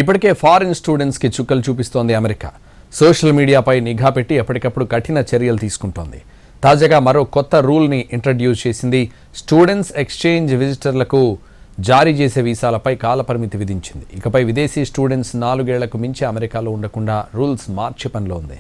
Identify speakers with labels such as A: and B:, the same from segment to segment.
A: ఇప్పటికే ఫారిన్ స్టూడెంట్స్కి చుక్కలు చూపిస్తోంది అమెరికా. సోషల్ మీడియాపై నిఘా పెట్టి ఎప్పటికప్పుడు కఠిన చర్యలు తీసుకుంటోంది. తాజాగా మరో కొత్త రూల్ని ఇంట్రడ్యూస్ చేసింది. స్టూడెంట్స్ ఎక్స్చేంజ్ విజిటర్లకు జారీ చేసే వీసాలపై కాలపరిమితి విధించింది. ఇకపై విదేశీ స్టూడెంట్స్ 4 ఏళ్లకు మించి అమెరికాలో ఉండకుండా రూల్స్ మార్చే పనిలో ఉంది.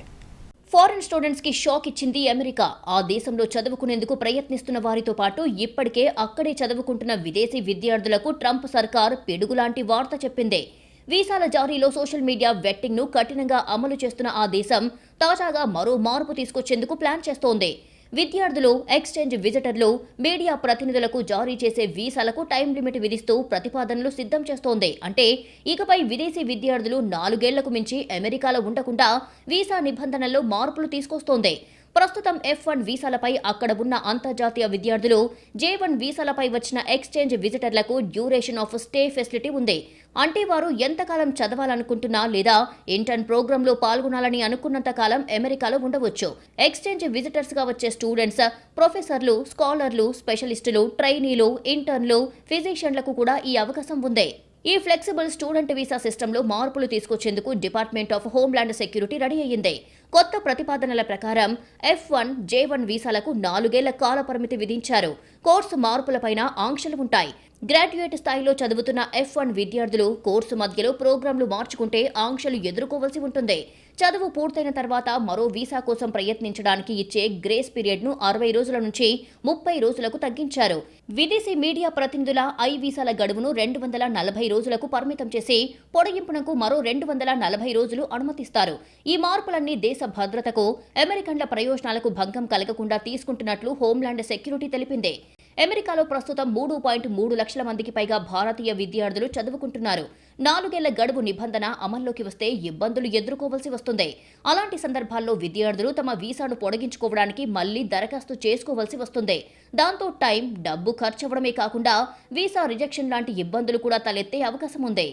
B: ఫారెన్ స్టూడెంట్స్ కి షాక్ ఇచ్చింది అమెరికా. ఆ దేశంలో చదువుకునేందుకు ప్రయత్నిస్తున్న వారితో పాటు ఇప్పటికే అక్కడే చదువుకుంటున్న విదేశీ విద్యార్థులకు ట్రంప్ సర్కార్ పిడుగులాంటి వార్త చెప్పింది. వీసాల జారీలో సోషల్ మీడియా వెట్టింగ్ ను కఠినంగా అమలు చేస్తున్న ఆ దేశం తాజాగా మరో మార్పు తీసుకొచ్చేందుకు ప్లాన్ చేస్తోంది. విద్యార్థులు, ఎక్స్చేంజ్ విజిటర్లు, మీడియా ప్రతినిధులకు జారీ చేసే వీసాలకు టైం లిమిట్ విధిస్తూ ప్రతిపాదనలు సిద్ధం చేస్తోంది. అంటే ఇకపై విదేశీ విద్యార్థులు 4 ఏళ్లకు మించి అమెరికాలో ఉండకుండా వీసా నిబంధనల్లో మార్పులు తీసుకొస్తోంది. ప్రస్తుతం F1 వీసాలపై అక్కడ ఉన్న అంతర్జాతీయ విద్యార్థులు, J1 వీసాలపై వచ్చిన ఎక్స్చేంజ్ విజిటర్లకు డ్యూరేషన్ ఆఫ్ స్టే ఫెసిలిటీ ఉంది. అంటే వారు ఎంతకాలం చదవాలనుకుంటున్నా లేదా ఇంటర్న్ ప్రోగ్రాంలో పాల్గొనాలని అనుకున్నంత కాలం అమెరికాలో ఉండవచ్చు. ఎక్స్చేంజ్ విజిటర్స్ గా వచ్చే స్టూడెంట్స్, ప్రొఫెసర్లు, స్కాలర్లు, స్పెషలిస్టులు, ట్రైనీలు, ఇంటర్న్లు, ఫిజిషియన్లకు కూడా ఈ అవకాశం ఉంది. ఈ ఫ్లెక్సిబుల్ స్టూడెంట్ వీసా సిస్టంలో మార్పులు తీసుకొచ్చేందుకు department of homeland security ready అయ్యింది. కొత్త ప్రతిపాదనల ప్రకారం F1, J1 వీసాలకు 4 ఏళ్ల కాల పరిమితి విధించారు. కోర్సు మార్పులపైన ఆంక్షలు ఉంటాయి. గ్రాడ్యుయేట్ స్థాయిలో చదువుతున్న F1 విద్యార్థులు కోర్సు మధ్యలో ప్రోగ్రాంలు మార్చుకుంటే ఆంక్షలు ఎదుర్కోవలసి ఉంటుంది. చదువు పూర్తయిన తర్వాత మరో వీసా కోసం ప్రయత్నించడానికి ఇచ్చే గ్రేస్ పీరియడ్ ను 60 రోజుల నుంచి 30 రోజులకు తగ్గించారు. విదేశీ మీడియా ప్రతినిధుల ఐ వీసాల గడువును 240 రోజులకు పరిమితం చేసి పొడిగింపునకు మరో 240 రోజులు అనుమతిస్తారు. ఈ మార్పులన్నీ దేశ భద్రతకు, అమెరికన్ల ప్రయోజనాలకు భంగం కలగకుండా తీసుకుంటున్నట్లు హోంలాండ్ సెక్యూరిటీ తెలిపింది. అమెరికాలో ప్రస్తుతం 3.3 లక్షల మందికి పైగా భారతీయ విద్యార్థులు చదువుకుంటున్నారు. 4 ఏళ్ల గడువు నిబంధన అమల్లోకి వస్తే ఇబ్బందులు ఎదుర్కోవాల్సి వస్తుంది. అలాంటి సందర్భాల్లో విద్యార్థులు తమ వీసాను పొడిగించుకోవడానికి మళ్లీ దరఖాస్తు చేసుకోవాల్సి వస్తుంది. దాంతో టైం, డబ్బు ఖర్చవడమే కాకుండా వీసా రిజెక్షన్ లాంటి ఇబ్బందులు కూడా తలెత్తే అవకాశం ఉంది.